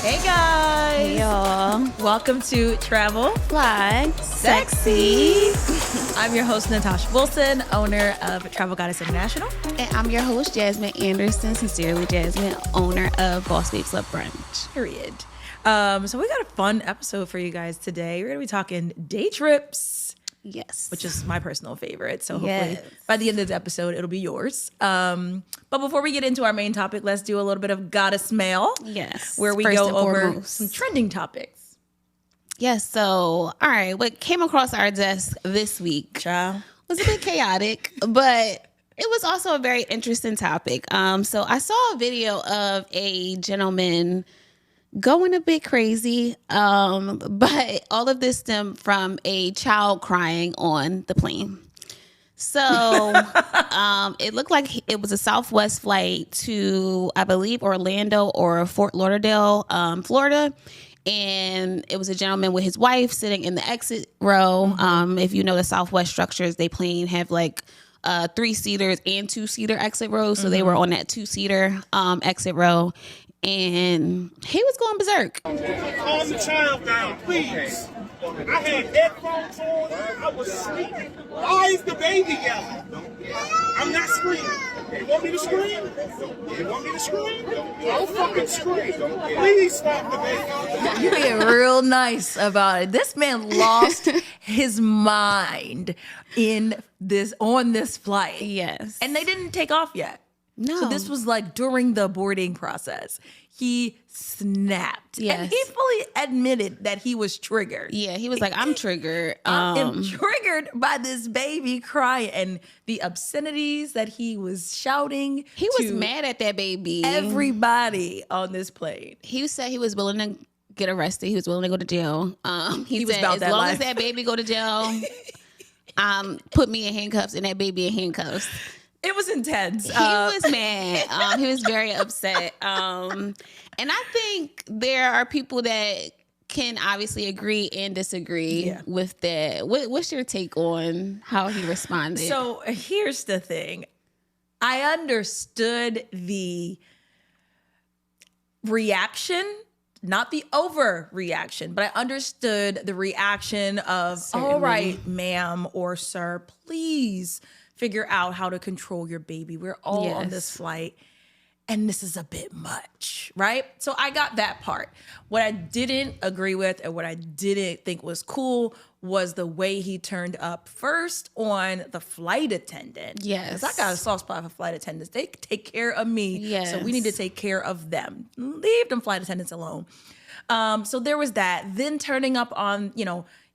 Hey guys! Hey y'all. Welcome to Travel Fly. Sexy. I'm your host, Natasha Wilson, owner of Travel Goddess International. And I'm your host, Jasmine Anderson, sincerely Jasmine, owner of Boss Babes Love Brunch. Period. So we got a fun episode for you guys today. We're going to be talking day trips. Yes. Which is my personal favorite. So hopefully by the end of the episode, it'll be yours. But before we get into our main topic, let's do a little bit of Goddess Mail. Yes. Where we go over some trending topics. Yes. So, all right. What came across our desk this week was a bit chaotic, but it was also a very interesting topic. So I saw a video of a gentleman going a bit crazy, but all of this stemmed from a child crying on the plane. So it looked like it was a Southwest flight to, I believe, Orlando or Fort Lauderdale, Florida. And it was a gentleman with his wife sitting in the exit row. If you know the Southwest structures, they plane have like 3-seaters and 2-seater exit rows. So they were on that 2-seater exit row. And he was going berserk. Calm the child down, please. I had headphones on. I was sleeping. Why is the baby yelling? I'm not screaming. You want me to scream? You want me to scream? I'll fucking scream. Please stop the baby. You're being real nice about it. This man lost his mind on this flight. Yes. And they didn't take off yet. No. So this was like during the boarding process. He snapped. Yes. And he fully admitted that he was triggered. Yeah, he was like, I'm triggered. I'm triggered by this baby crying and the obscenities that he was shouting. He was mad at that baby. Everybody on this plane. He said he was willing to get arrested. He was willing to go to jail. He was said, about as that long life. as that baby go to jail, put me in handcuffs and that baby in handcuffs. It was intense. He was mad. He was very upset. And I think there are people that can obviously agree and disagree with that. What's your take on how he responded? So here's the thing. I understood the reaction, not the overreaction, but I understood the reaction of, Certainly. all right, ma'am or sir, please figure out how to control your baby. We're all on this flight. And this is a bit much, right? So I got that part. What I didn't agree with and what I didn't think was cool was the way he turned up first on the flight attendant. Yes. Because I got a soft spot for flight attendants. They take care of me. Yes. So we need to take care of them. Leave them flight attendants alone. So there was that. Then turning up on,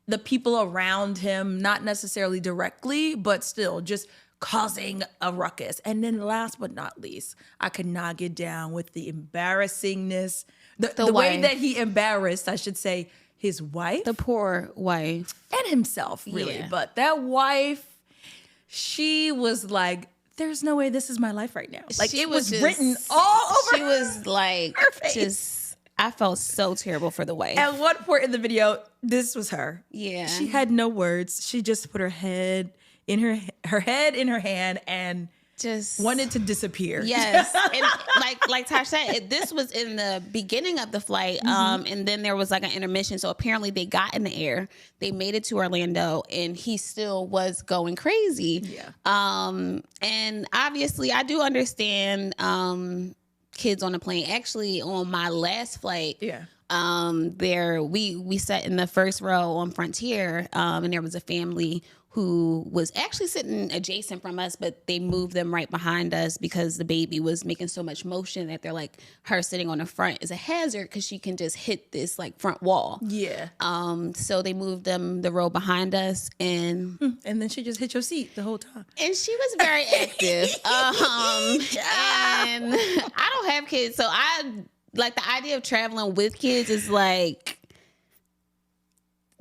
the people around him, not necessarily directly, but still just causing a ruckus. And then last but not least, I could not get down with the embarrassingness, the way that he embarrassed, I should say, his wife. The poor wife. And himself, really. Yeah. But that wife, she was like, there's no way this is my life right now. Like, it was just written all over She was like, her face. I felt so terrible for the wife. At one point in the video, this was her. Yeah. She had no words. She just put her head in her head in her hand and just wanted to disappear. Yes. And like Tosh said, this was in the beginning of the flight. And then there was like an intermission. So apparently they got in the air. They made it to Orlando and he still was going crazy. Yeah. And obviously I do understand kids on the plane. Actually, on my last flight, there we sat in the first row on Frontier, and there was a family who was actually sitting adjacent from us, but they moved them right behind us because the baby was making so much motion that they're like, her sitting on the front is a hazard because she can just hit this like front wall. Yeah. So they moved them the row behind us, and then she just hit your seat the whole time. And she was very active. And I don't have kids, so I like the idea of traveling with kids is like,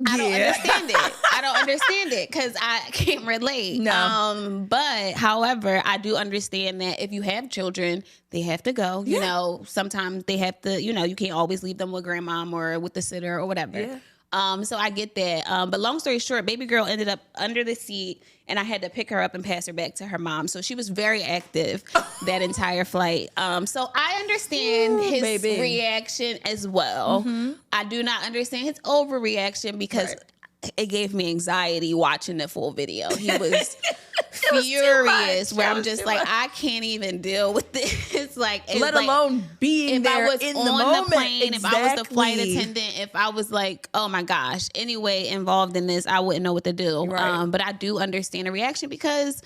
I don't understand it. I don't understand it because I can't relate. No. But however, I do understand that if you have children, they have to go. You know, sometimes they have to, you can't always leave them with grandmom or with the sitter or whatever. Yeah. So I get that. But long story short, baby girl ended up under the seat, and I had to pick her up and pass her back to her mom. So she was very active that entire flight. So I understand his reaction as well. I do not understand his overreaction because it gave me anxiety watching the full video. He was furious where I'm just like, I can't even deal with this. Like, let alone being there in the moment. The plane, if I was the flight attendant, if I was like, oh my gosh, anyway involved in this, I wouldn't know what to do. But I do understand the reaction because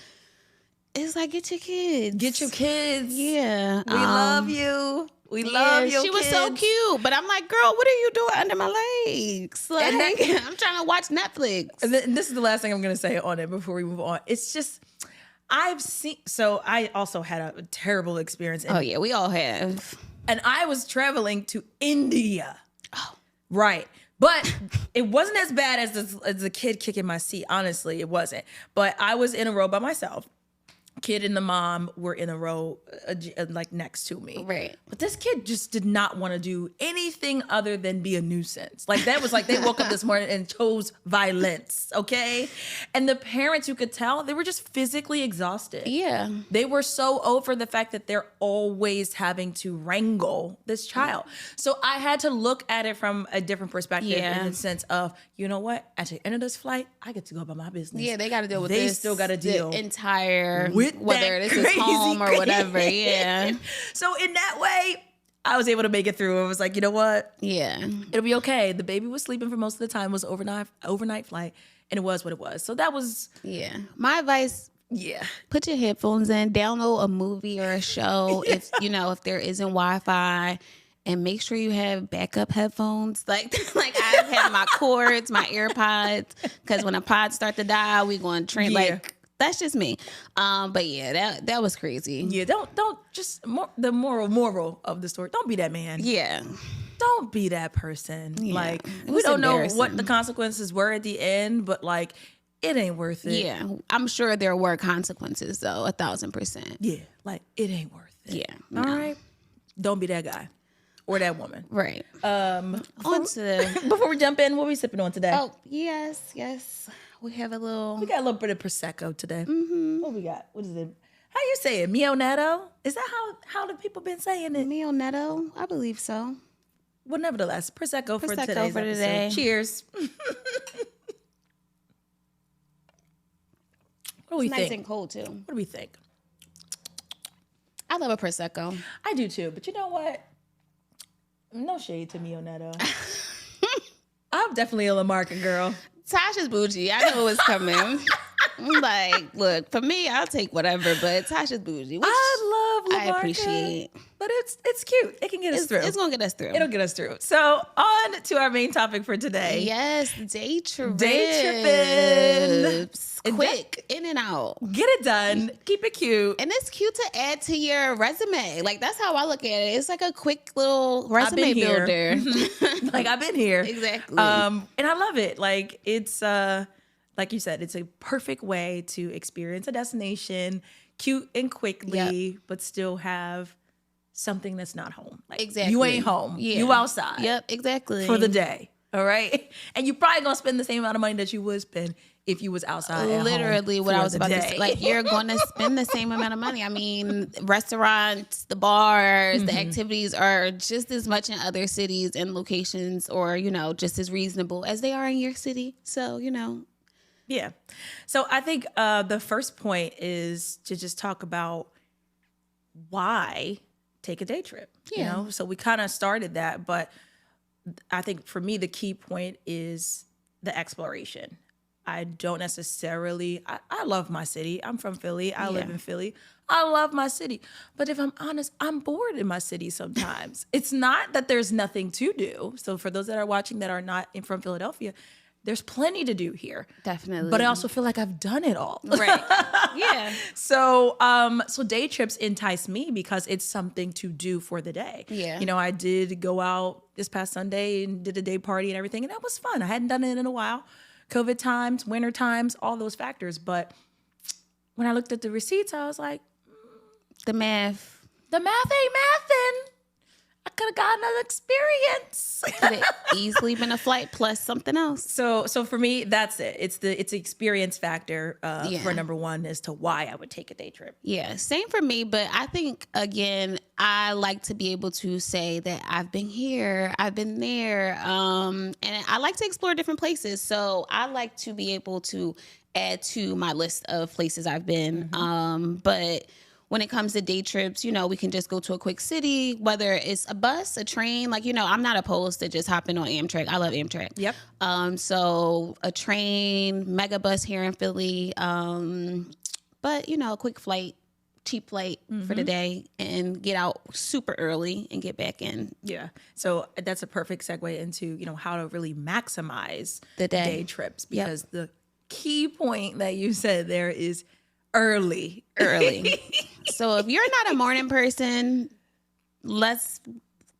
it's like, get your kids. Get your kids. Yeah. We love you. We love you. She was so cute, but I'm like, girl, what are you doing under my legs? Like, I'm trying to watch Netflix. And this is the last thing I'm going to say on it before we move on. It's just, so I also had a terrible experience. Oh yeah, we all have. And I was traveling to India. Oh, right. But it wasn't as bad as the kid kicking my seat. Honestly, it wasn't. But I was in a row by myself. Kid and the mom were in a row like next to me. Right. But this kid just did not want to do anything other than be a nuisance. Like that was like they woke up this morning and chose violence, okay? And the parents, you could tell, they were just physically exhausted. Yeah. They were so over the fact that they're always having to wrangle this child. So I had to look at it from a different perspective in the sense of, you know what? At the end of this flight, I get to go about my business. Yeah, they got to deal with this. They still got to deal the entire with whether this is home or whatever. Yeah. So in that way, I was able to make it through. I was like, you know what? Yeah. It'll be okay. The baby was sleeping for most of the time. It was overnight flight, and it was what it was. So that was my advice. Yeah. Put your headphones in, download a movie or a show if if there isn't Wi-Fi, and make sure you have backup headphones. Like I have my cords, my AirPods, because when a pod start to die, we going to train like. That's just me. But yeah, that was crazy. Yeah, don't just the moral of the story. Don't be that man. Yeah. Don't be that person. Yeah. Like we don't know what the consequences were at the end, but like it ain't worth it. Yeah. I'm sure there were consequences though, 1,000%. Yeah. Like it ain't worth it. Yeah. All right. Don't be that guy. Or that woman. Right. Before we jump in, what are we sipping on today? Oh, yes. We got a little bit of Prosecco today. Mm-hmm. What we got? What is it? How you say it? Mio Netto? Is that how the people been saying it? Mio Netto? I believe so. Well, nevertheless, Prosecco for today's episode. Cheers. What do we think? Nice and cold too. What do we think? I love a Prosecco. I do too, but you know what? No shade to Mio Netto. I'm definitely a Lamarca girl. Tasha's bougie. I know it's coming. Like, look, for me, I'll take whatever, but Tasha's bougie. Which I love Lamarca. I appreciate. But it's cute. It can get us through. It's going to get us through. It'll get us through. So, on to our main topic for today. Yes, day trips. Day tripping. Quick, in and out. Get it done. Keep it cute. And it's cute to add to your resume. Like, that's how I look at it. It's like a quick little resume builder. Like, I've been here. Exactly. And I love it. Like, it's, like you said, it's a perfect way to experience a destination cute and quickly, but still have something that's not home. Like, exactly. You ain't home. Yeah. You outside. Yep, exactly. For the day. All right. And you're probably going to spend the same amount of money that you would spend if you was outside. Literally what I was about to say. Like, you're going to spend the same amount of money. I mean, restaurants, the bars, the activities are just as much in other cities and locations, or, just as reasonable as they are in your city. So, Yeah. So I think the first point is to just talk about why take a day trip. Yeah. So we kind of started that, but I think for me, the key point is the exploration. I don't necessarily, I love my city. I'm from Philly. I live in Philly. I love my city. But if I'm honest, I'm bored in my city sometimes. It's not that there's nothing to do. So for those that are watching that are not from Philadelphia, there's plenty to do here. Definitely. But I also feel like I've done it all. Right. Yeah. So day trips entice me because it's something to do for the day. Yeah. I did go out this past Sunday and did a day party and everything, and that was fun. I hadn't done it in a while. COVID times, winter times, all those factors. But when I looked at the receipts, I was like, the math ain't mathing. I could have gotten an experience. Could have easily been a flight plus something else. So for me, that's it. It's the experience factor for number one as to why I would take a day trip. Yeah, same for me. But I think, again, I like to be able to say that I've been here, I've been there. And I like to explore different places. So I like to be able to add to my list of places I've been. But when it comes to day trips, you know, we can just go to a quick city, whether it's a bus, a train. Like, you know, I'm not opposed to just hopping on Amtrak. I love Amtrak. Yep. So a train, mega bus here in Philly. But, you know, a quick flight, cheap flight for the day and get out super early and get back in. Yeah. So that's a perfect segue into, you know, how to really maximize The day trips, because the key point that you said there is early. So if you're not a morning person, let's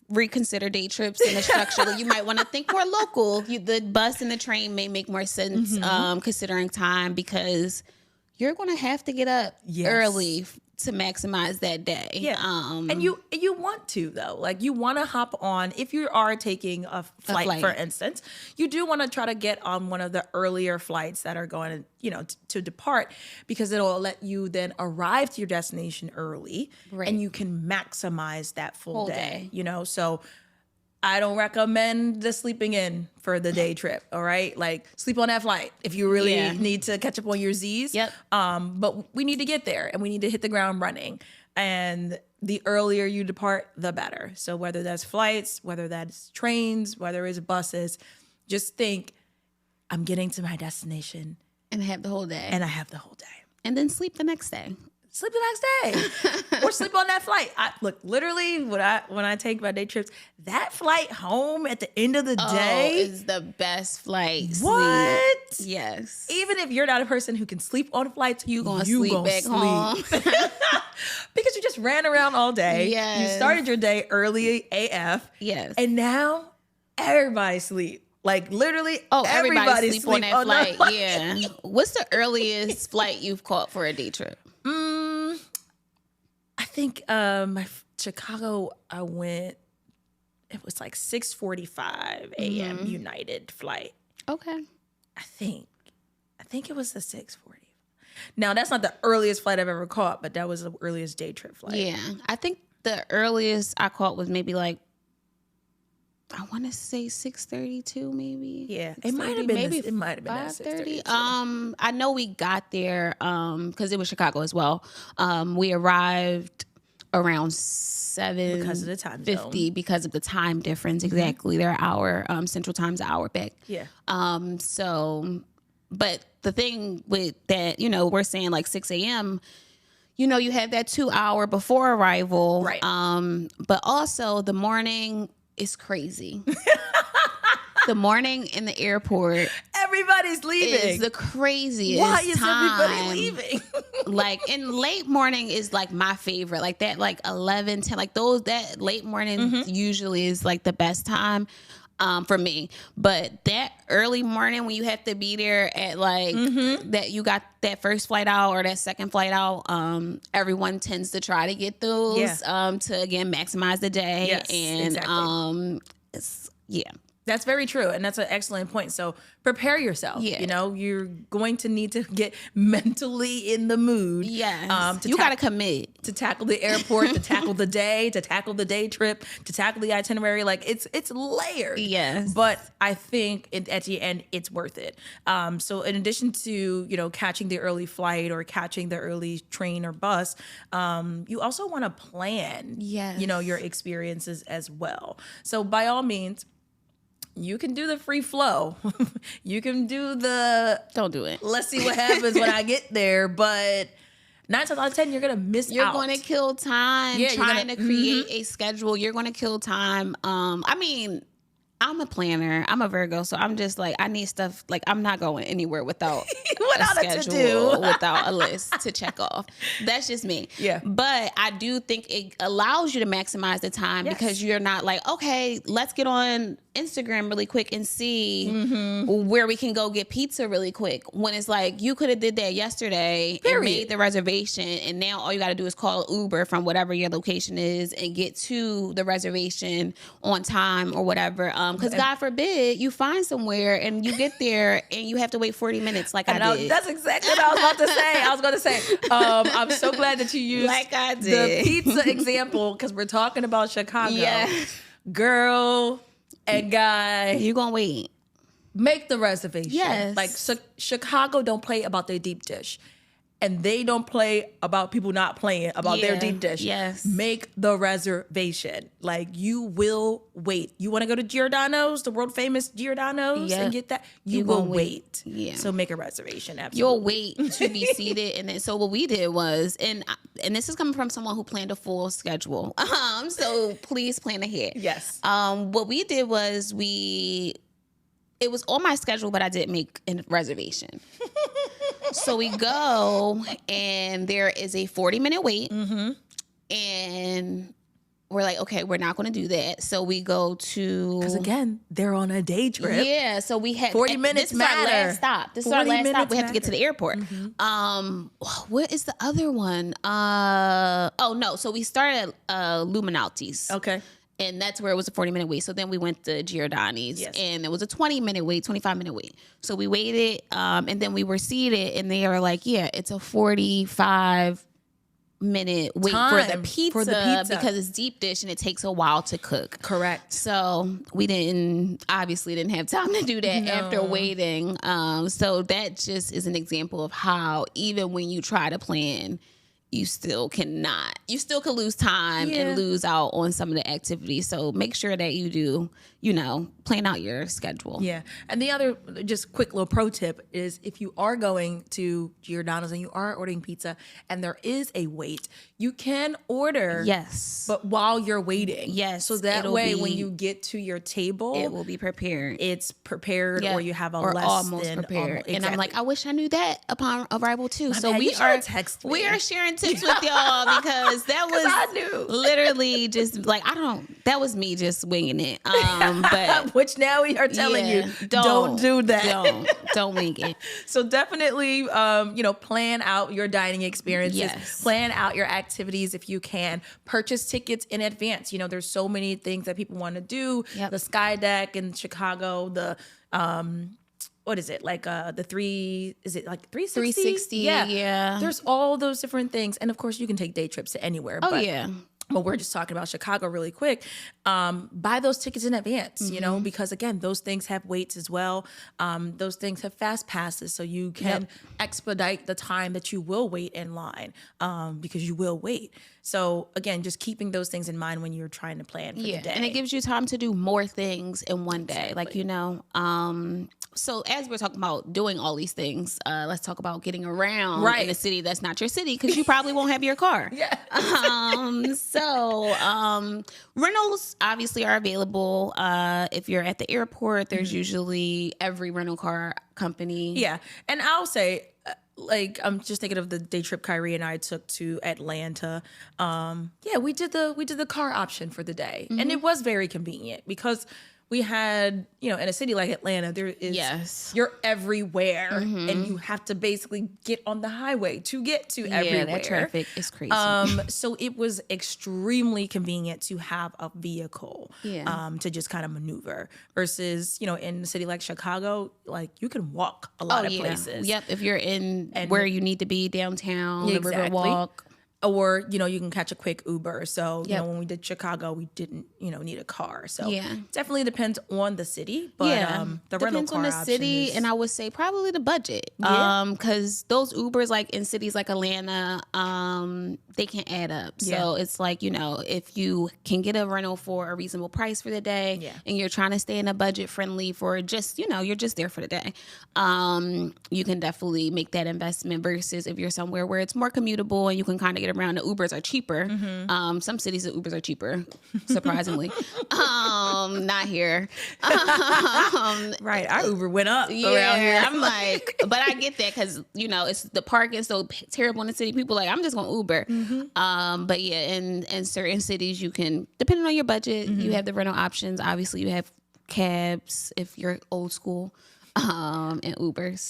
reconsider day trips and the structure. You might want to think more local. The bus and the train may make more sense considering time, because you're going to have to get up early to maximize that day. Yeah. And you want to, though. Like, you want to hop on, if you are taking a flight, for instance, you do want to try to get on one of the earlier flights that are going to, you know, to depart, because it'll let you then arrive to your destination early, and you can maximize that full day, you know? So I don't recommend the sleeping in for the day trip. All right. Like, sleep on that flight if you really need to catch up on your Z's. Yep. But we need to get there and we need to hit the ground running. And the earlier you depart, the better. So whether that's flights, whether that's trains, whether it's buses, just think, I'm getting to my destination. And have the whole day. And I have the whole day. And then sleep the next day. Sleep the next day, or sleep on that flight. Look, literally, when I take my day trips, that flight home at the end of the day is the best flight. What? Sleep. Yes. Even if you're not a person who can sleep on flights, you gonna sleep back home because you just ran around all day. Yes. You started your day early AF. Yes. And now everybody sleep. Like, literally, everybody sleep on that flight. Yeah. What's the earliest flight you've caught for a day trip? I think Chicago, I went, it was like 6:45 a.m. United flight. Okay. I think it was the 6:40. Now, that's not the earliest flight I've ever caught, but that was the earliest day trip flight. Yeah. I think the earliest I caught was maybe like, I want to say 6:32 maybe. Yeah. It might have been maybe 5:30. I know we got there because it was Chicago as well. We arrived around 7:50 because of the time zone. Because of the time difference. Exactly. Their hour, Central Time's an hour back. Yeah. So, but the thing with that, you know, we're saying like 6 a.m., you know, you have that 2 hour before arrival. Right. But also the morning is crazy. The morning in the airport, everybody's leaving. Is the craziest. Why is time. everybody leaving? Like, and late morning is like my favorite. Like that, like 11, 10, like those, that late morning usually is like the best time for me. But that early morning when you have to be there at like that, you got that first flight out or that second flight out, everyone tends to try to get those to again maximize the day. Yes, and exactly. That's very true. And that's an excellent point. So prepare yourself. Yeah. You know, you're going to need to get mentally in the mood. Yes. You got to commit. To tackle the airport, to tackle the day, to tackle the day trip, to tackle the itinerary. Like, it's layered. Yes. But I think at the end, it's worth it. So in addition to, you know, catching the early flight or catching the early train or bus, you also want to plan, you know, your experiences as well. So by all means, you can do the free flow. You can do the... Don't do it. Let's see what happens when I get there. But 9 times out of 10, you're going to miss out. You're going to kill time trying to create a schedule. You're going to kill time. I mean, I'm a planner. I'm a Virgo, so I'm just like, I need stuff. Like, I'm not going anywhere without Without a it to schedule, do. without a list to check off. That's just me. Yeah. But I do think it allows you to maximize the time because you're not like, okay, let's get on Instagram really quick and see where we can go get pizza really quick. When it's like, you could have did that yesterday and made the reservation, and now all you got to do is call Uber from whatever your location is and get to the reservation on time or whatever. Because God forbid you find somewhere and you get there and you have to wait 40 minutes like I did. That's exactly what I was about to say. I was going to say, I'm so glad that you used Like I the did. pizza example because we're talking about Chicago. Yeah. Girl and guy, You gonna wait. make the reservation. Yes. Like Chicago don't play about their deep dish. And they don't play about people not playing about their deep dish. Yes. Make the reservation. Like, you will wait. You want to go to Giordano's, the world famous Giordano's, Yep. and get that? You gonna will wait. Yeah. So make a reservation. Absolutely. You'll wait to be seated, and then so what we did was, and this is coming from someone who planned a full schedule. So please plan ahead. Yes. What we did was it was on my schedule, but I didn't make a reservation. So we go, and there is a 40-minute wait, and we're like, okay, we're not going to do that. So we go to, Because again, they're on a day trip. yeah. So we had 40 minutes This is our matter. last stop. This is our 40 last stop. minutes We have to get to matter. the airport. What is the other one? Oh no. So we started at Luminalti's. Okay. And that's where it was a 40-minute wait. So then we went to Giordani's, Yes. and it was a 20-minute wait, 25-minute wait. So we waited, and then we were seated, and they were like, yeah, it's a 45-minute wait for the Time pizza, for the pizza. because it's deep dish and it takes a while to cook. Correct. So we obviously didn't have time to do that after waiting. So that just is an example of how even when you try to plan, you still cannot. You still could lose time and lose out on some of the activities. So make sure that you do, plan out your schedule. Yeah. And the other just quick little pro tip is if you are going to Giordano's and you are ordering pizza and there is a wait, you can order. Yes. But while you're waiting. Yes, So that it'll way be- when you get to your table, It will be prepared. it's prepared Yeah. or you have a or less almost than prepared. almost- And I'm like, exactly. I wish I knew that upon arrival too. So bad. we You should are have texted me. we are sharing tips with y'all because that was I knew. literally just like that was me just winging it. But Which now we are telling yeah, you, don't do that. Don't wing it. So definitely, plan out your dining experiences. Yes. Plan out your activities if you can. Purchase tickets in advance. There's so many things that people want to do. Yep. The Sky Deck in Chicago. The what is it like? The 360? 360, yeah. There's all those different things, and of course, you can take day trips to anywhere. Oh but yeah. But we're just talking about Chicago really quick. Buy those tickets in advance, because again, those things have waits as well. Those things have fast passes, so you can expedite the time that you will wait in line, because you will wait. So again, just keeping those things in mind when you're trying to plan for the day. And it gives you time to do more things in one day. Exactly. Like, so as we're talking about doing all these things, let's talk about getting around Right. in a city that's not your city because you probably won't have your car. Yeah. Rentals obviously are available. If you're at the airport, there's usually every rental car company. Yeah, and I'll say, I'm just thinking of the day trip Kyrie and I took to Atlanta. We did the car option for the day, and it was very convenient because we had, in a city like Atlanta, there is, you're everywhere, and you have to basically get on the highway to get to everywhere. Yeah, that traffic is crazy. So it was extremely convenient to have a vehicle, Yeah. to just kind of maneuver versus, in a city like Chicago, like you can walk a lot of places. Yep, if you're in where you need to be downtown, the Exactly. Riverwalk. Or, you can catch a quick Uber. So, Yep. when we did Chicago, we didn't, need a car. So Yeah. definitely depends on the city. But the rental depends car on the option city, is- and I would say probably the budget. Yeah. Because those Ubers, like in cities like Atlanta, they can add up. So it's like, if you can get a rental for a reasonable price for the day, and you're trying to stay in a budget friendly for just, you're just there for the day, you can definitely make that investment. Versus if you're somewhere where it's more commutable and you can kind of get get around. The Ubers are cheaper. Some cities the Ubers are cheaper, surprisingly. Not here. Right, our Uber went up around Yeah, here. I'm like, but I get that because it's the parking so terrible in the city. People are like, I'm just gonna Uber. But yeah, in certain cities, you can, depending on your budget, you have the rental options. Obviously, you have cabs if you're old school, and Ubers.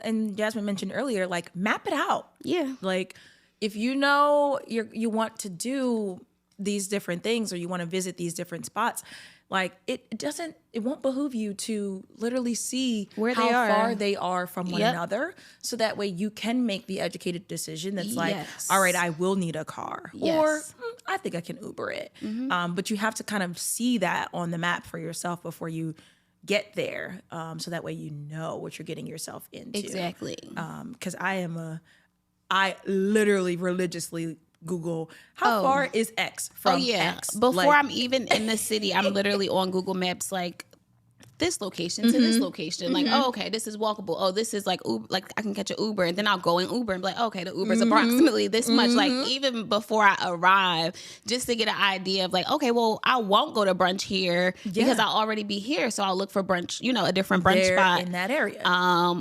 And Jasmine mentioned earlier, like, map it out. Yeah, Like, if you know you want to do these different things or you want to visit these different spots, like, it won't behoove you to literally see Where how they are. far they are from one Yep. another, so that way you can make the educated decision that's like, Yes. all right, I will need a car, Yes. or I think I can Uber it. But you have to kind of see that on the map for yourself before you get there, so that way you know what you're getting yourself into. exactly. Because I literally religiously Google how far is X from X. Before Like, I'm even in the city, I'm literally on Google Maps, like, this location to this location. Like, oh, okay, this is walkable. Oh, this is like Uber, like I can catch an Uber, and then I'll go in Uber and be like, okay, the Uber's approximately this much. Like, even before I arrive, just to get an idea of like, okay, well, I won't go to brunch here because I'll already be here, so I'll look for brunch, a different brunch there spot in that area.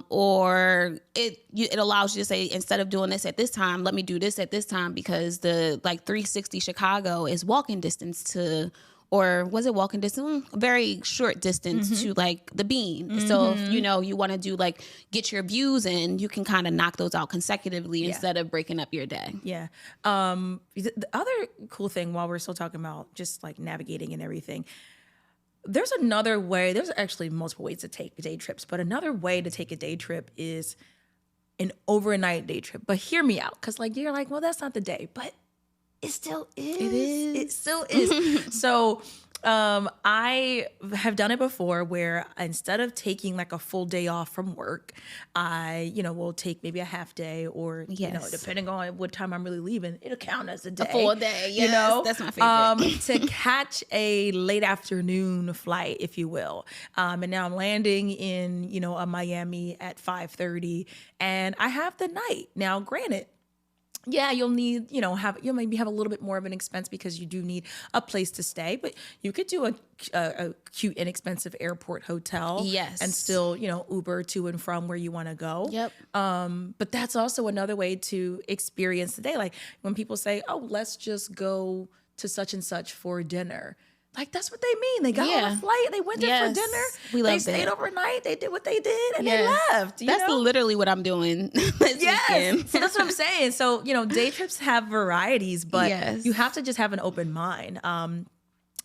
or it allows you to say, instead of doing this at this time, let me do this at this time, because the 360 Chicago is walking distance to, or was it walking distance? Very short distance to like the Bean. So if you want to do like get your views in, you can kind of knock those out consecutively instead of breaking up your day. Yeah. The other cool thing, while we're still talking about just like navigating and everything, there's another way. There's actually multiple ways to take day trips, but another way to take a day trip is an overnight day trip. But hear me out, because like you're like, well, that's not the day, but it still is. It is. It still is. So I have done it before, where instead of taking like a full day off from work, I, will take maybe a half day, or, depending on what time I'm really leaving, it'll count as a day. A full day, yes. That's my favorite. To catch a late afternoon flight, if you will. And now I'm landing in, a Miami at 5:30, and I have the night. Now, granted, yeah, you'll need, you'll maybe have a little bit more of an expense because you do need a place to stay, but you could do a cute, inexpensive airport hotel. Yes. And still, Uber to and from where you want to go. Yep. But that's also another way to experience the day. Like when people say, oh, let's just go to such and such for dinner. Like, that's what they mean. They got on a flight, they went there for dinner, they stayed overnight, they did what they did, and they left. That's literally what I'm doing this weekend. So that's what I'm saying. So, day trips have varieties, but you have to just have an open mind.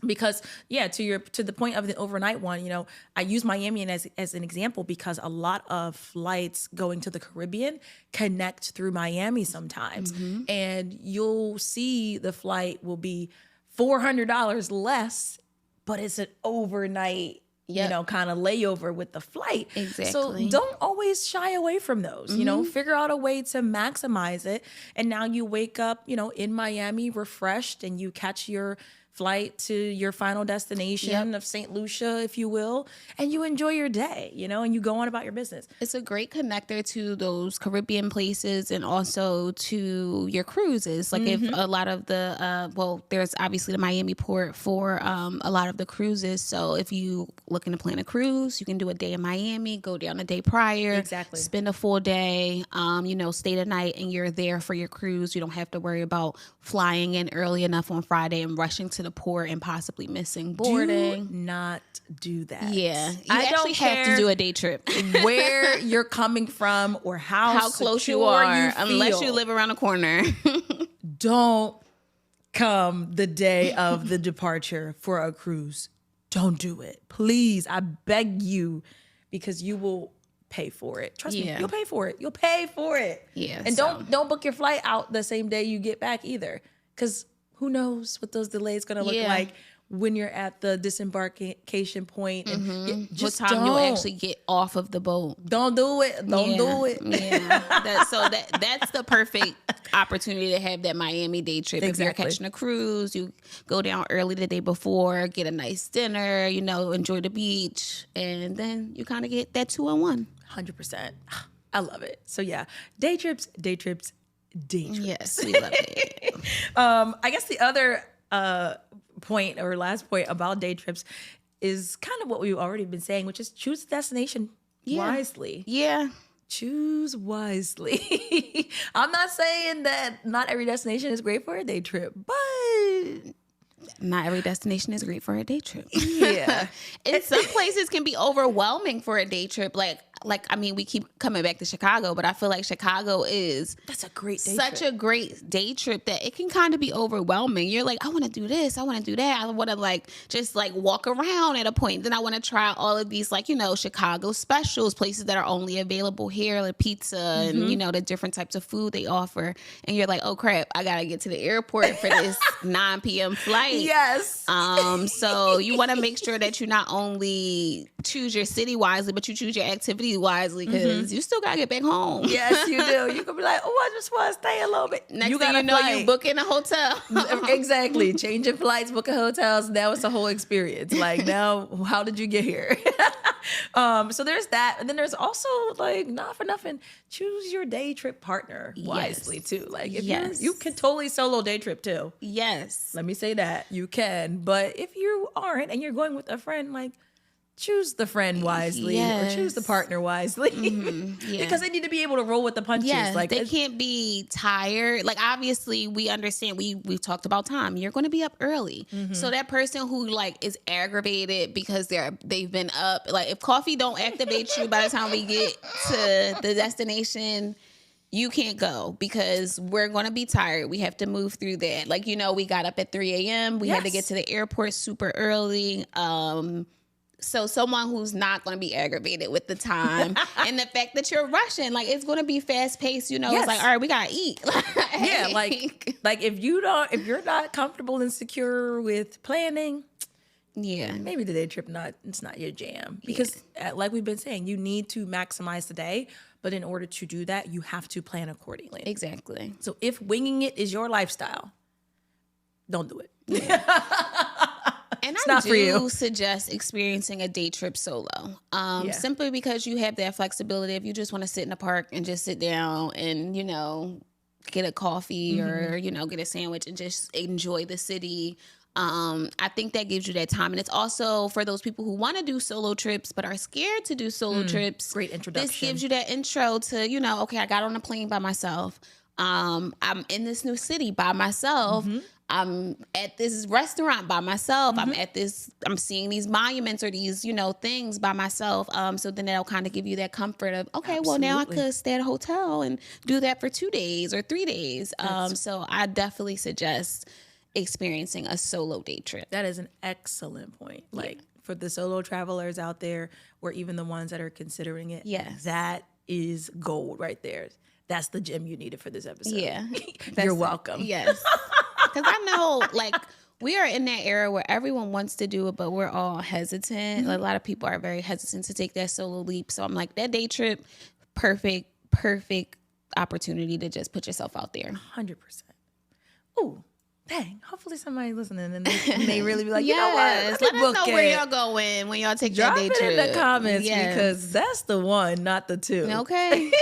Because to the point of the overnight one, I use Miami as an example because a lot of flights going to the Caribbean connect through Miami sometimes. And you'll see the flight will be $400 less, but it's an overnight, kind of layover with the flight. Exactly. So don't always shy away from those, figure out a way to maximize it. And now you wake up, in Miami refreshed, and you catch your flight to your final destination of St. Lucia, if you will, and you enjoy your day, and you go on about your business. It's a great connector to those Caribbean places and also to your cruises. Like if a lot of the, there's obviously the Miami port for a lot of the cruises. So if you looking to plan a cruise, you can do a day in Miami, go down a day prior, Exactly. spend a full day, stay the night, and you're there for your cruise. You don't have to worry about flying in early enough on Friday and rushing to the port and possibly missing boarding. Do not do that. Yeah, you I actually don't have to care do a day trip. where you're coming from or how close you secure are, feel. unless you live around the corner. Don't come the day of the departure for a cruise. Don't do it. Please, I beg you, because you will pay for it. Trust me, you'll pay for it. You'll pay for it. Yeah. And don't book your flight out the same day you get back either, because who knows what those delays going to look like when you're at the disembarkation point. And just what time don't. you'll actually get off of the boat. Don't do it. Don't do it. Yeah. That's the perfect opportunity to have that Miami day trip. Exactly. If you're catching a cruise, you go down early the day before, get a nice dinner, enjoy the beach, and then you kind of get that 2-in-1. 100%. I love it. So yeah, day trips day trips. Yes, we love it. I guess the other point or last point about day trips is kind of what we've already been saying, which is choose the destination wisely. Yeah. Choose wisely. I'm not saying that not every destination is great for a day trip, but not every destination is great for a day trip. Yeah. And some places can be overwhelming for a day trip. I mean, we keep coming back to Chicago, but I feel like Chicago is that's a great day such a great day trip that it can kind of be overwhelming. You're like, I want to do this, I want to do that, I want to just walk around at a point. Then I want to try all of these Chicago specials, places that are only available here, like pizza and the different types of food they offer. And you're like, oh crap, I gotta get to the airport for this 9 p.m. flight. Yes. So you want to make sure that you not only choose your city wisely, but you choose your activity wisely, because you still gotta get back home. Yes, you do. You could be like, oh, I just want to stay a little bit. Next thing you know, you book in a hotel. Exactly. Changing flights, booking hotels. That was the whole experience. Now, how did you get here? So there's that. And then there's also, not for nothing, choose your day trip partner wisely too. If you can totally solo day trip too. Yes. Let me say that. You can. But if you aren't and you're going with a friend, choose the friend wisely or choose the partner wisely because they need to be able to roll with the punches. Yes, they can't be tired. Obviously we understand, we've talked about time. You're going to be up early. So that person who is aggravated because they've been up, if coffee don't activate you by the time we get to the destination, you can't go because we're going to be tired. We have to move through that. We got up at 3 a.m. We had to get to the airport super early. So someone who's not going to be aggravated with the time and the fact that you're rushing, it's going to be fast paced, It's all right, we got to eat. If you're not comfortable and secure with planning, maybe the day trip it's not your jam, because like we've been saying, you need to maximize the day, but in order to do that, you have to plan accordingly. Exactly. So if winging it is your lifestyle, don't do it. And it's I not for you. Suggest experiencing a day trip solo, simply because you have that flexibility. If you just want to sit in the park and just sit down and, get a coffee or, get a sandwich and just enjoy the city, I think that gives you that time. And it's also for those people who want to do solo trips but are scared to do solo trips. Great introduction. This gives you that intro to, okay, I got on a plane by myself. I'm in this new city by myself. I'm at this restaurant by myself. I'm seeing these monuments or these, things by myself. So then that'll kind of give you that comfort of, okay, Absolutely. well, now I could stay at a hotel and do that for 2 days or 3 days. So I definitely suggest experiencing a solo day trip. That is an excellent point. For the solo travelers out there, or even the ones that are considering it, that is gold right there. That's the gem you needed for this episode. Yeah. You're welcome. Yes. Because I know, we are in that era where everyone wants to do it, but we're all hesitant. A lot of people are very hesitant to take that solo leap. So I'm like, that day trip, perfect opportunity to just put yourself out there. 100%. Ooh, dang. Hopefully somebody listening and they really be like, you know what? Let us know where y'all going when y'all take Drop that day trip. it in the comments because that's the one, not the two. Okay.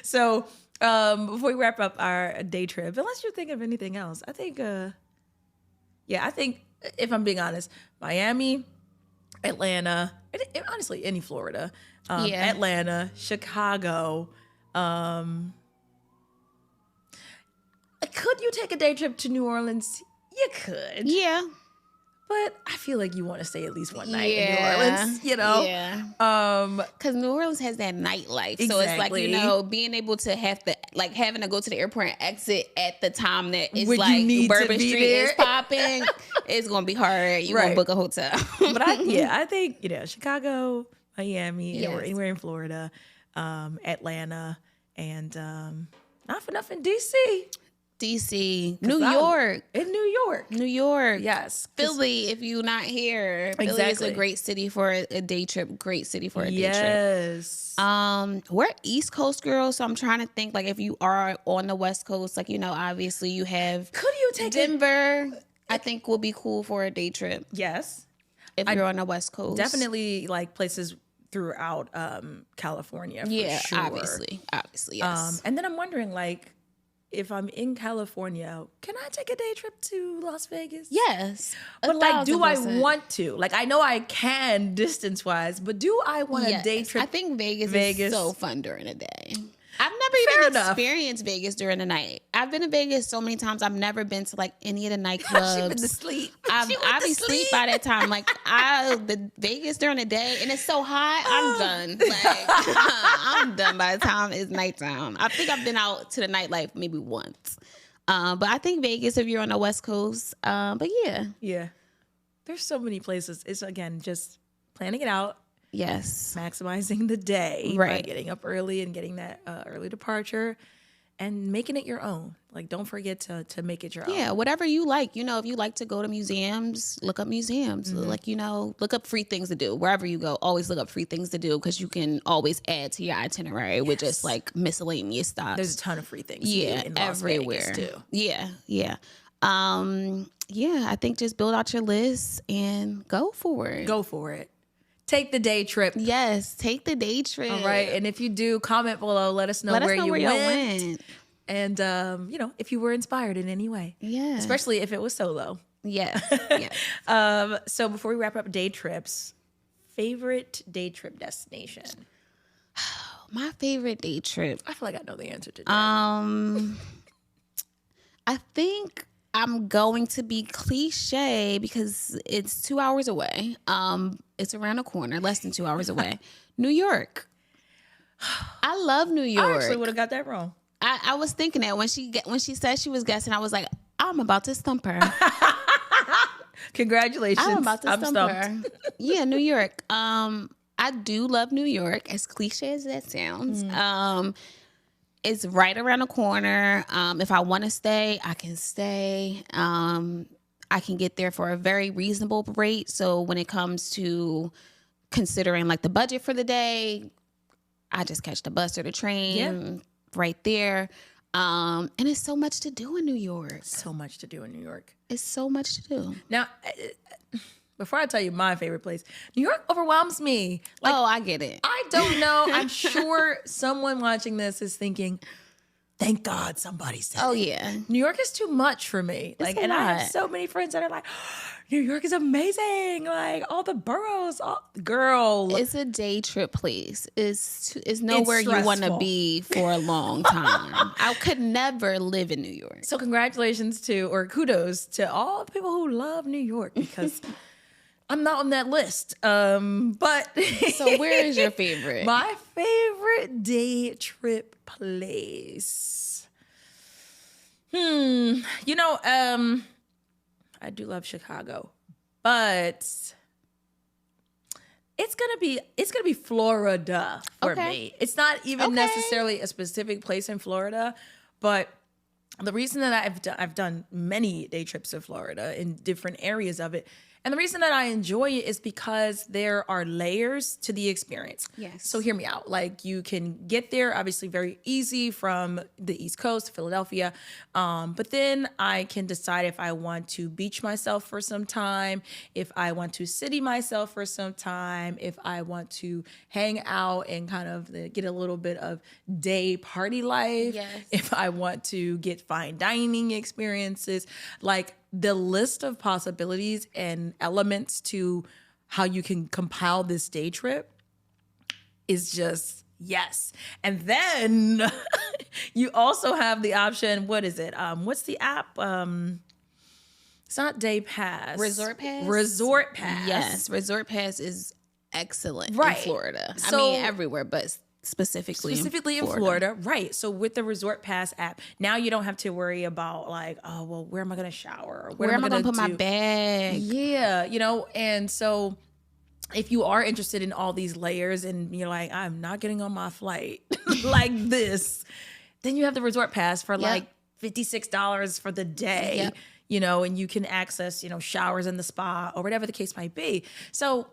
So before we wrap up our day trip, unless you think of anything else, I think, I think if I'm being honest, Miami, Atlanta, and honestly, any Florida, Atlanta, Chicago. Could you take a day trip to New Orleans? You could. Yeah. But I feel like you want to stay at least one night in New Orleans, Yeah. Because New Orleans has that nightlife. Exactly. So it's being able to have to, having to go to the airport and exit at the time that it's Bourbon Street is popping, it's going to be hard. You're going to book a hotel. But I think, Chicago, Miami, or anywhere in Florida, Atlanta, and not for nothing, DC. DC, New York. In New York. Yes. Philly, if you're not here. Philly is a great city for a day trip. Great city for a day trip. Yes. We're East Coast girls, so I'm trying to think if you are on the West Coast, obviously you have Could you take Denver, I think will be cool for a day trip. Yes. If you're on the West Coast. Definitely places throughout California. For Yeah, sure. obviously, yes. And then I'm wondering, like, if I'm in California, can I take a day trip to Las Vegas? Yes, But like, do I 1000%. want to? Like, I know I can distance wise, but do I want a day trip? I think Vegas is so fun during the day. I've never Fair even enough. experienced Vegas during the night. I've been to Vegas so many times. I've never been to like any of the nightclubs. She went to sleep. I She went be to sleep by that time. Like the Vegas during the day, and it's so hot. I'm done. Like I'm done by the time it's nighttime. I think I've been out to the nightlife maybe once, but I think Vegas if you're on the West Coast. But yeah, Yeah. There's so many places. It's, again, just planning it out, yes, maximizing the day by Right. getting up early and getting that early departure and making it your own. Like, don't forget to make it your own. yeah, whatever you like. You know, if you like to go to museums, look up museums. Mm-hmm. Like, you know, look up free things to do. Wherever you go, always look up free things to do because you can always add to your itinerary with just like miscellaneous stops. There's a ton of free things to Yeah, do in Las everywhere. Vegas too. Yeah. Yeah, I think just build out your list and go for it. Go for it. Take the day trip. Yes, take the day trip. All right. And if you do, comment below. Let us know, where, you went. And, if you were inspired in any way. Yeah. Especially if it was solo. Yeah. So before we wrap up day trips, favorite day trip destination? My favorite day trip. I feel like I know the answer to that. I think I'm going to be cliche because it's 2 hours away. It's around the corner, less than 2 hours away. New York. I love New York. I actually would have got that wrong. I was thinking that when she said she was guessing, I was like, I'm about to stump her. Congratulations. I'm about to I'm stump her. Yeah, New York. I do love New York, as cliche as that sounds. It's right around the corner. If I want to stay, I can stay. I can get there for a very reasonable rate. So when it comes to considering like the budget for the day, I just catch the bus or the train right there. And it's so much to do in New York. So much to do in New York. It's so much to do. Now, before I tell you my favorite place, New York overwhelms me. Like, I get it. I don't know. I'm sure someone watching this is thinking, thank God somebody said Oh, it. yeah. New York is too much for me. Like, and I have lot. so many friends that are like, New York is amazing. Like, all the boroughs, girl. It's a day trip place. It's nowhere you want to stressful. be for a long time. I could never live in New York. So congratulations kudos to all the people who love New York, because I'm not on that list. But So where is your favorite? my favorite day trip place? I do love Chicago, but it's gonna be Florida for Okay. me. It's not even Okay. necessarily a specific place in Florida, but the reason that I've done many day trips to Florida in different areas of it. And the reason that I enjoy it is because there are layers to the experience. Yes. So hear me out. Like, you can get there obviously very easy from the East Coast to Philadelphia. But then I can decide if I want to beach myself for some time, if I want to city myself for some time, if I want to hang out and kind of get a little bit of day party life, Yes. if I want to get fine dining experiences. Like, the list of possibilities and elements to how you can compile this day trip is just yes. And then you also have the option, what is it? What's the app? It's not Day Pass. Resort Pass? Resort Pass. Yes, Resort Pass is excellent Right. in Florida. So- I mean, everywhere, but specifically in Florida, right? So with the Resort Pass app, now you don't have to worry about like, oh well, where am I going to shower? Or Where am I going to put my do? bag? Yeah, and so if you are interested in all these layers and you're like, I'm not getting on my flight like this, then you have the Resort Pass for like $56 for the day, Yep. And you can access, showers in the spa or whatever the case might be. So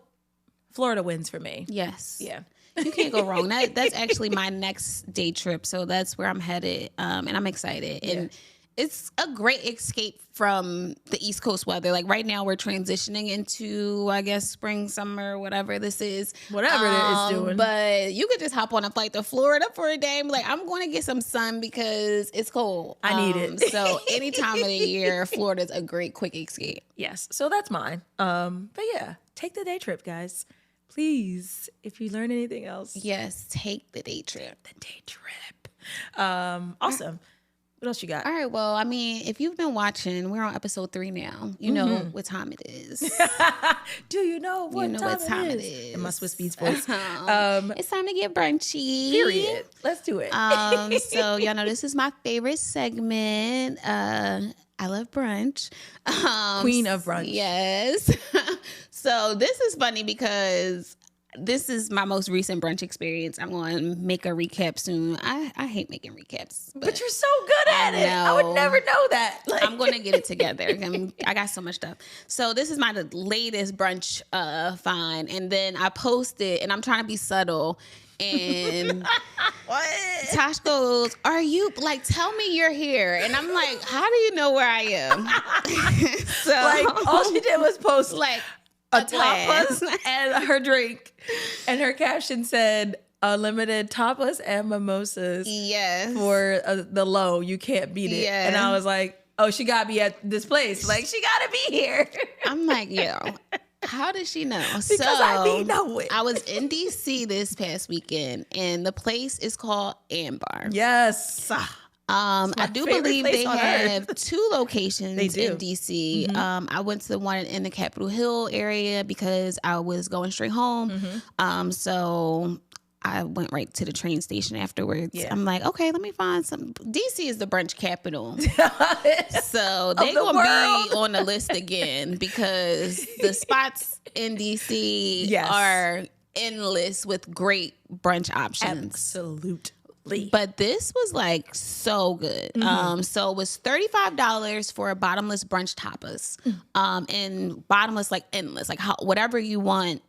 Florida wins for me. Yes. Yeah. You can't go wrong. That's actually my next day trip. So that's where I'm headed. And I'm excited. And it's a great escape from the East Coast weather. Like right now we're transitioning into, I guess, spring, summer, whatever this is. Whatever it is doing. But you could just hop on a flight to Florida for a day and be like, I'm going to get some sun because it's cold. I need it. So any time of the year, Florida's a great quick escape. Yes. So that's mine. But yeah, take the day trip, guys. Please, if you learn anything else. Yes, take the day trip. The day trip. Awesome. What else you got? All right. Well, I mean, if you've been watching, we're on episode 3 now. You know what time it is. Do you know what time it is? In my Swiss Beats voice. It's time to get brunchy. Period. Let's do it. So y'all know this is my favorite segment. I love brunch. Queen of brunch. Yes. So this is funny because this is my most recent brunch experience. I'm going to make a recap soon. I hate making recaps. But you're so good at it. I would never know that. Like, I'm going to get it together. I got so much stuff. So this is my latest brunch find. And then I posted, and I'm trying to be subtle. And Tosh goes, are you, like, tell me you're here. And I'm like, how do you know where I am? So like, all she did was post, like, a tapas glass. and her drink, and her caption said unlimited tapas and mimosas. Yes, for the low. You can't beat it. Yes. And I was like, oh, she got me at this place. Like, she got to be here. I'm like, yo, how does she know? Because I be knowing. I was in DC this past weekend, and the place is called Ambar. Yes. I do believe they have 2 locations in DC. Mm-hmm. I went to the one in the Capitol Hill area because I was going straight home. Mm-hmm. So I went right to the train station afterwards. Yeah. I'm like, okay, let me find some. DC is the brunch capital. So they're going to be on the list again because the spots in DC are endless with great brunch options. Absolutely. But this was like so good. Mm-hmm. So it was $35 for a bottomless brunch tapas. And bottomless, like endless, like whatever you want,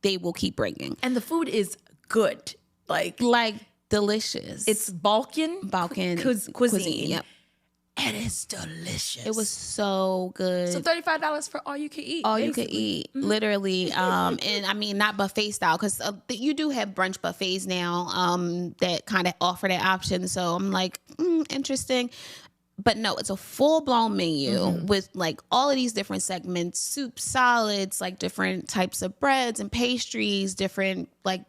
they will keep bringing. And the food is good, like delicious. It's Balkan cuisine. Yep. And it's delicious. It was so good. So $35 for all you can eat. All you can eat, literally. And I mean, not buffet style, because you do have brunch buffets now that kind of offer that option. So I'm like, interesting. But no, it's a full-blown menu with like all of these different segments, soups, solids, like different types of breads and pastries, different like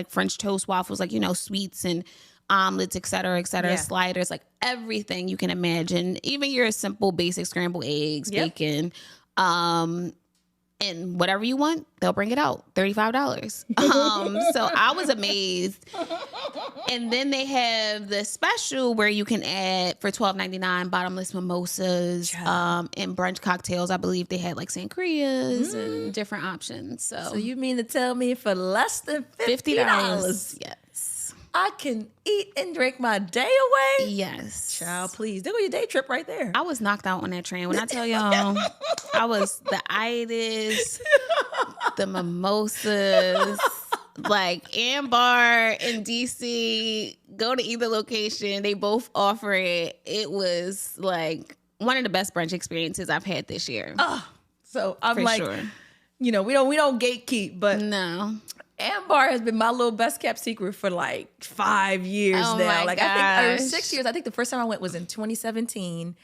French toast, waffles, like, sweets and omelets, et cetera, sliders, like everything you can imagine, even your simple basic scrambled eggs, bacon, and whatever you want, they'll bring it out. $35. So I was amazed. And then they have the special where you can add for $12.99 bottomless mimosas and brunch cocktails. I believe they had like sangrias and different options. So you mean to tell me for less than $50? Yes. I can eat and drink my day away? Yes. Child, please. There go your day trip right there. I was knocked out on that train. When I tell y'all, I was the itis, the mimosas, like Ambar in DC, go to either location. They both offer it. It was like one of the best brunch experiences I've had this year. So I'm For like, sure. we don't gatekeep, but No. Ambar has been my little best kept secret for like 5 years now. Like gosh. I think, or 6 years. I think the first time I went was in 2017.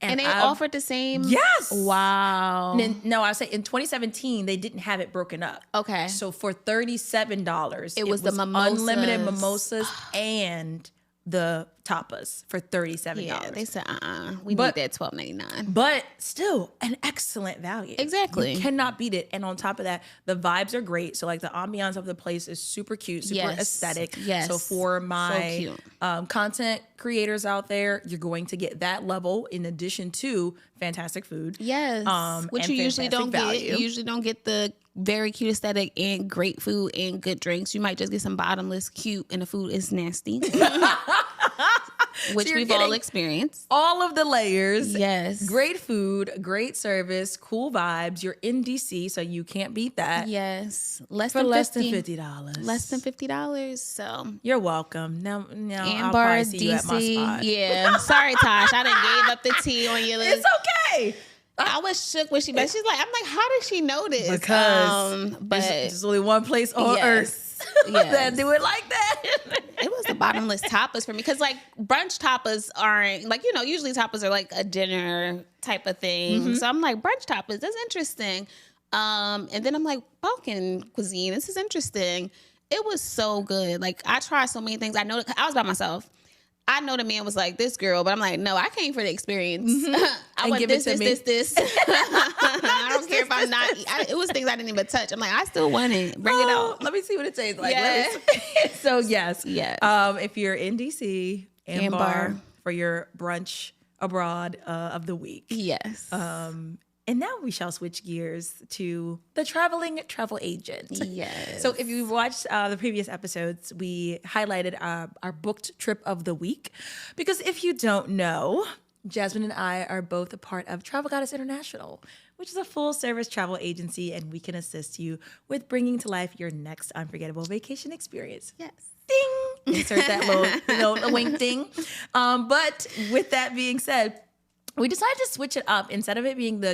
And they offered the same? Yes. Wow. No, I say in 2017 they didn't have it broken up. Okay. So for $37, it was the mimosas. Unlimited mimosas and the tapas for $37. Yeah, they said, we need that $12.99. But still, an excellent value. Exactly. You cannot beat it. And on top of that, the vibes are great. So like the ambiance of the place is super cute, super aesthetic. Yes. So for my content creators out there, you're going to get that level in addition to fantastic food. Yes. Which you usually don't get. You usually don't get the very cute aesthetic and great food and good drinks. You might just get some bottomless cute and the food is nasty. which you're we've all getting experienced. all of the layers. Yes. Great food, great service, cool vibes. You're in DC, so you can't beat that. Yes. For less than $50. Less than $50. So You're welcome. Now I'll Ambar, probably see you at my DC. spot. Yeah. Sorry, Tosh. I done gave up the tea on your list. It's okay. I was shook when she met. She's like, I'm like, how did she know this? Because but there's only one place on earth that do it like that. It was the bottomless tapas for me. Because like brunch tapas aren't like, usually tapas are like a dinner type of thing. So I'm like, brunch tapas, that's interesting. And then I'm like, Balkan cuisine, this is interesting. It was so good. Like I tried so many things. I know I was by myself. I know the man was like, this girl, but I'm like, no, I came for the experience. I want this. I don't care if I'm not. It was things I didn't even touch. I'm like, I still want it. Bring it out. Let me see what it tastes like. Yes. So yes. If you're in DC, Ambar for your brunch abroad of the week. Yes. And now we shall switch gears to the traveling travel agent. Yes. So if you've watched the previous episodes, we highlighted our booked trip of the week. Because if you don't know, Jasmine and I are both a part of Travel Goddess International, which is a full-service travel agency, and we can assist you with bringing to life your next unforgettable vacation experience. Yes. Ding! Insert that little wink ding. But with that being said, we decided to switch it up. Instead of it being the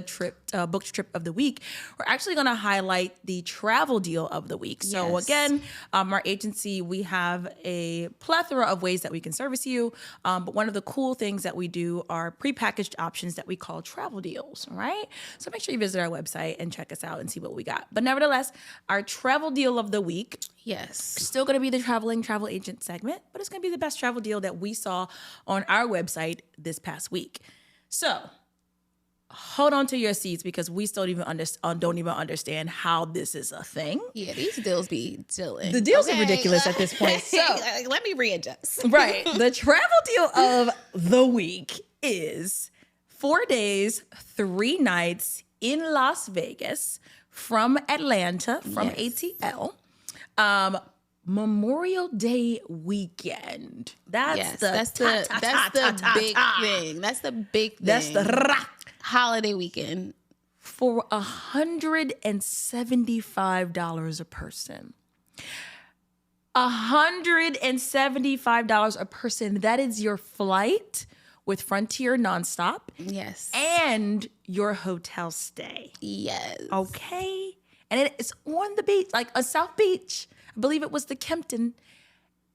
booked trip of the week, we're actually going to highlight the travel deal of the week. So again, our agency, we have a plethora of ways that we can service you. But one of the cool things that we do are prepackaged options that we call travel deals, all right? So make sure you visit our website and check us out and see what we got. But nevertheless, our travel deal of the week, still going to be the traveling travel agent segment, but it's going to be the best travel deal that we saw on our website this past week. So, hold on to your seats because we still don't even understand how this is a thing. Yeah, these deals be chilling. The deals are ridiculous at this point. So, let me readjust. Right. The travel deal of the week is 4 days, 3 nights in Las Vegas from Atlanta, from ATL. Memorial Day weekend. That's the big thing. That's the big thing. That's the holiday weekend for $175 a person. $175 a person. That is your flight with Frontier nonstop. Yes. And your hotel stay. Yes. Okay. And it's on the beach, like a South Beach. I believe it was the Kempton.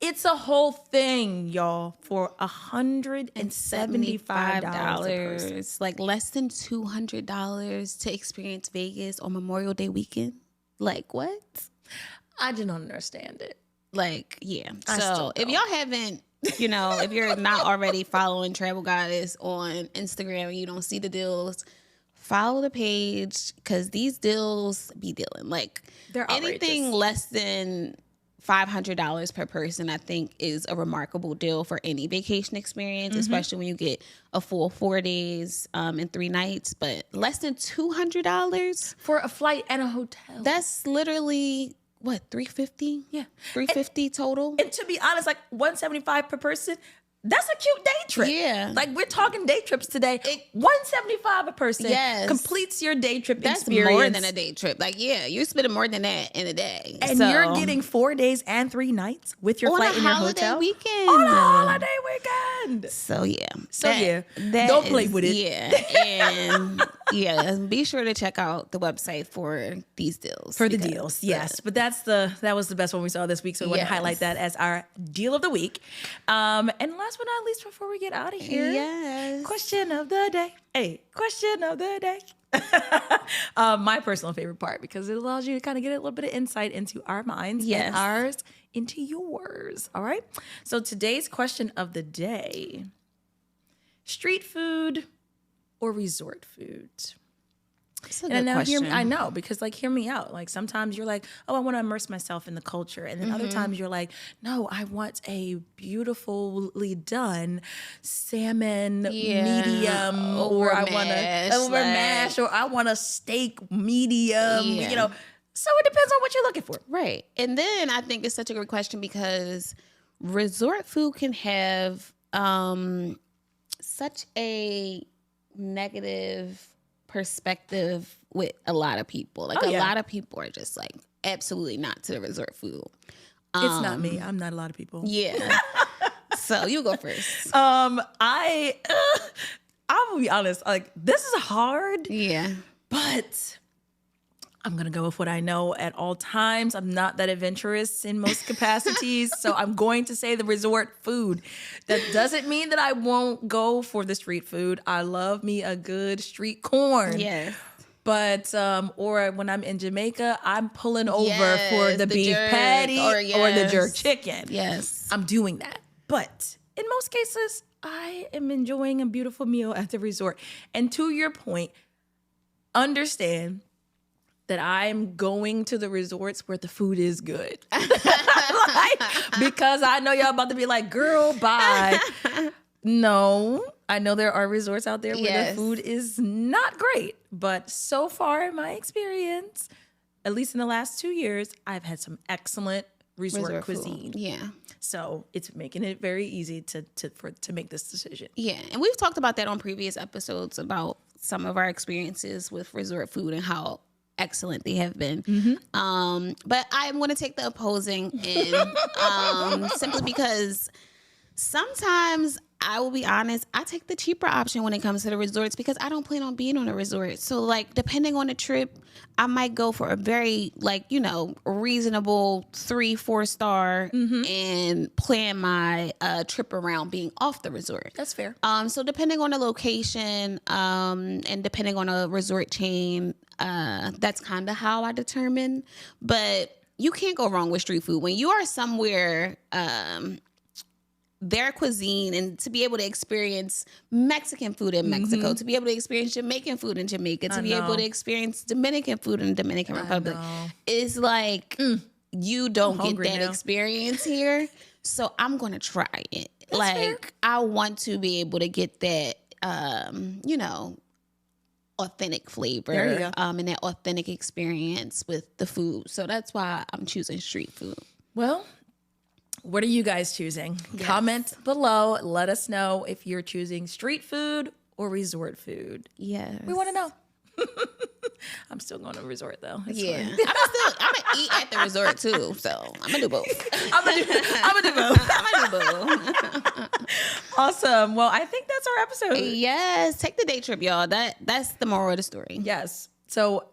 It's a whole thing, y'all, for $175 like less than $200 to experience Vegas on Memorial Day weekend. Like what? I didn't understand it. Like, yeah. So if y'all haven't, if you're not already following Travel Goddess on Instagram and you don't see the deals, follow the page because these deals be dealing. Like they're anything less than $500 per person, I think, is a remarkable deal for any vacation experience, especially when you get a full 4 days and 3 nights. But less than $200 for a flight and a hotel. That's literally what, $350? Yeah, $350 total. And to be honest, like $175 per person. That's a cute day trip. Yeah. Like we're talking day trips today. $175 a person completes your day trip experience. That's more than a day trip. Like, yeah, you're spending more than that in a day. And you're getting 4 days and 3 nights with your flight and your hotel. Weekend. On a holiday weekend. So, yeah. Don't play with it. Yeah. And be sure to check out the website for these deals. For the deals, yes. But that was the best one we saw this week. So we want to highlight that as our deal of the week. And last but not least, before we get out of here, question of the day. Hey, question of the day. My personal favorite part because it allows you to kind of get a little bit of insight into our minds and ours into yours. All right. So today's question of the day: street food or resort food? That's a good question. I know, because hear me out. Like sometimes you're like, oh, I want to immerse myself in the culture. And then other times you're like, no, I want a beautifully done salmon medium, or I want a mash, or I want a steak medium, So it depends on what you're looking for. Right. And then I think it's such a great question because resort food can have such a negative perspective with a lot of people. Like, a lot of people are just like, absolutely not to the resort food. It's not me. I'm not a lot of people. Yeah. So you go first. I will be honest. Like, this is hard. Yeah. But I'm going to go with what I know at all times. I'm not that adventurous in most capacities. So I'm going to say the resort food. That doesn't mean that I won't go for the street food. I love me a good street corn. Yes. But, or when I'm in Jamaica, I'm pulling over for the beef jerk, patty or the jerk chicken. Yes. I'm doing that. But in most cases, I am enjoying a beautiful meal at the resort. And to your point, understand that I'm going to the resorts where the food is good. Because I know y'all about to be like, girl, bye. No, I know there are resorts out there where the food is not great. But so far in my experience, at least in the last 2 years, I've had some excellent resort cuisine. Food. Yeah. So it's making it very easy to make this decision. Yeah. And we've talked about that on previous episodes about some of our experiences with resort food and how excellent they have been. But I'm going to take the opposing end simply because sometimes, I will be honest, I take the cheaper option when it comes to the resorts because I don't plan on being on a resort. So, like, depending on the trip, I might go for a very, like, you know, reasonable 3-4 star and plan my trip around being off the resort. That's fair. So depending on the location and depending on a resort chain, that's kind of how I determine. But you can't go wrong with street food. When you are somewhere, their cuisine, and to be able to experience Mexican food in Mexico, to be able to experience Jamaican food in Jamaica, to be able to experience Dominican food in the Dominican Republic, is like, you don't get that experience here. So I'm going to try it. That's like, fair. I want to be able to get that, you know, authentic flavor and that authentic experience with the food. So that's why I'm choosing street food. Well, what are you guys choosing? Yes. Comment below. Let us know if you're choosing street food or resort food. Yeah. We want to know. I'm still going to resort though. It's yeah. fun. I'm gonna eat at the resort too. So I'm gonna do both. I'm gonna do both. Awesome. Well, I think that's our episode. Yes. Take the day trip, y'all. That's the moral of the story. Yes. So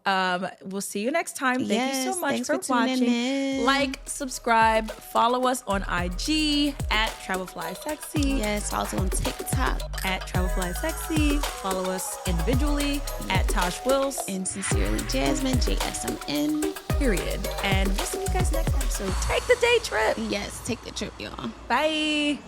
we'll see you next time. Thank you so much for watching. In. Like, subscribe, follow us on IG at TravelFlySexy. Yes, also on TikTok at TravelFlySexy. Follow us individually at Tosh Wilson. And Sincerely Jasmine, JSMN. Period. And we'll see you guys next episode. Take the day trip. Yes, take the trip, y'all. Bye.